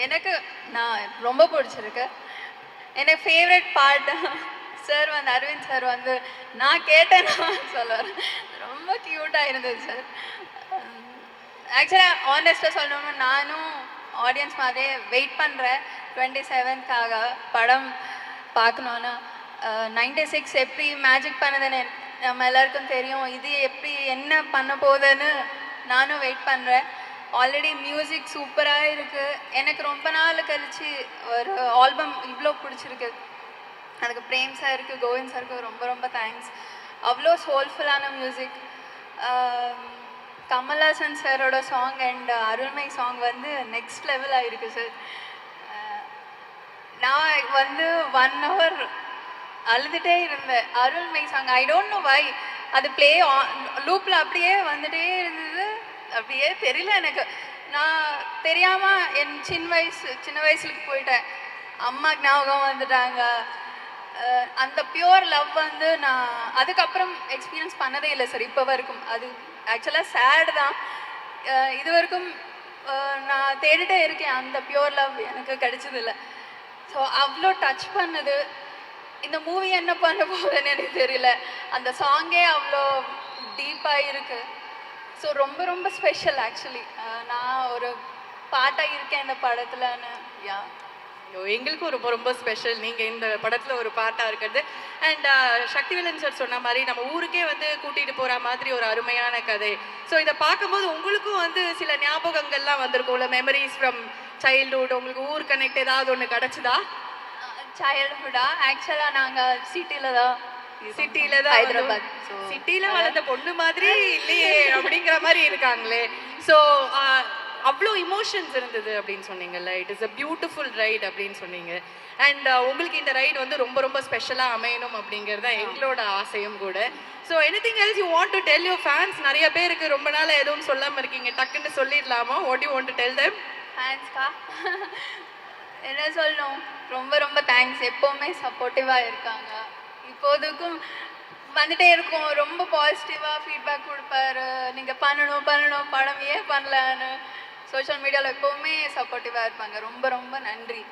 எனக்கு நான் ரொம்ப பிடிச்சிருக்கு. எனக்கு ஃபேவரட் பார்ட் சார் வந்து அரவிந்த் சார் வந்து நான் கேட்டேன்னா சொல்லுவார். ரொம்ப க்யூட்டாக இருந்தது சார். ஆக்சுவலாக ஆனஸ்ட்டாக சொல்லணும்னா நானும் ஆடியன்ஸ் மாதிரியே வெயிட் பண்ணுறேன் 27th படம் பார்க்கணுன்னு. 96 எப்படி மேஜிக் பண்ணதுன்னு நம்ம எல்லாருக்கும் தெரியும். இது எப்படி என்ன பண்ண போகுதுன்னு நானும் வெயிட் பண்ணுறேன். ஆல்ரெடி மியூசிக் சூப்பராக இருக்குது. எனக்கு ரொம்ப நாள் கழிச்சு ஒரு ஆல்பம் இவ்வளோ பிடிச்சிருக்கு. அதுக்கு பிரேம் சாருக்கு கோவிந்த் சாருக்கு ரொம்ப ரொம்ப தேங்க்ஸ். அவ்வளோ சோல்ஃபுல்லான மியூசிக். கமல்ஹாசன் சாரோட சாங் அண்ட் அருள்மை சாங் வந்து நெக்ஸ்ட் லெவலாக இருக்குது சார். நான் வந்து 1 hour அழுதுகிட்டே இருந்தேன். அருள்மை song I don't know why அது ப்ளே லூப்பில் அப்படியே வந்துகிட்டே இருந்தது. அப்படியே தெரியல எனக்கு. நான் தெரியாமல் என் சின்ன வயசுக்கு போயிட்டேன். அம்மாக்கு ஞாபகம் வந்துட்டாங்க. அந்த பியூர் லவ் வந்து நான் அதுக்கப்புறம் எக்ஸ்பீரியன்ஸ் பண்ணதே இல்லை சார் இப்போ வரைக்கும். அது ஆக்சுவலாக சேடு தான். இது வரைக்கும் நான் தேடிட்டே இருக்கேன். அந்த பியூர் லவ் எனக்கு கிடைச்சதில்லை. ஸோ அவ்வளோ டச் பண்ணுது. இந்த மூவி என்ன பண்ண போகுதுன்னு எனக்கு தெரியல. அந்த சாங்கே அவ்வளோ டீப்பாக இருக்குது. ஸோ ரொம்ப ரொம்ப ஸ்பெஷல் ஆக்சுவலி. நான் ஒரு பாட்டாக இருக்கேன் இந்த படத்துலன்னு. யா எங்களுக்கும் ரொம்ப ரொம்ப ஸ்பெஷல் நீங்கள் இந்த படத்தில் ஒரு பாட்டாக இருக்கிறது. அண்ட் சக்திவேலன் சார் சொன்ன மாதிரி நம்ம ஊருக்கே வந்து கூட்டிகிட்டு போகிற மாதிரி ஒரு அருமையான கதை. ஸோ இதை பார்க்கும்போது உங்களுக்கும் வந்து சில ஞாபகங்கள்லாம் வந்திருக்கும்ல, மெமரிஸ் ஃப்ரம் சைல்ட்ஹுட். உங்களுக்கு ஊர் கனெக்ட் ஏதாவது ஒன்று கிடச்சிதா? சைல்ட்ஹுட்டா ஆக்சுவலாக நாங்கள் சிட்டியில் தான் ஹைதராபாத். சிட்டியில் வளர்ந்த பொண்ணு மாதிரி இல்லையே அப்படிங்கிற மாதிரி இருக்காங்களே. ஸோ அவ்வளோ இமோஷன்ஸ் இருந்தது அப்படின்னு சொன்னீங்கல்ல. It is a beautiful right அப்படின்னு சொன்னீங்க. அண்ட் உங்களுக்கு இந்த ரைட் வந்து ரொம்ப ரொம்ப ஸ்பெஷலாக அமையணும் அப்படிங்கிறது தான் எங்களோட ஆசையும் கூட. So anything else you want to tell your fans? நிறைய பேருக்கு ரொம்ப நாள் எதுவும் சொல்லாமல் இருக்கீங்க, டக்குன்னு சொல்லிடலாமா? What you want to tell them? ஃபேன்ஸ்க்கா என்ன சொல்லணும், ரொம்ப ரொம்ப தேங்க்ஸ். எப்போவுமே சப்போர்ட்டிவாக இருக்காங்க. இப்போதுக்கும் வந்துட்டே இருக்கும். ரொம்ப பாசிட்டிவாக ஃபீட்பேக் கொடுப்பாரு. நீங்கள் பண்ணணும் படம் ஏன் பண்ணலன்னு சோஷியல் மீடியாவில் எப்போவுமே சப்போர்ட்டிவாக இருப்பாங்க. ரொம்ப ரொம்ப நன்றி.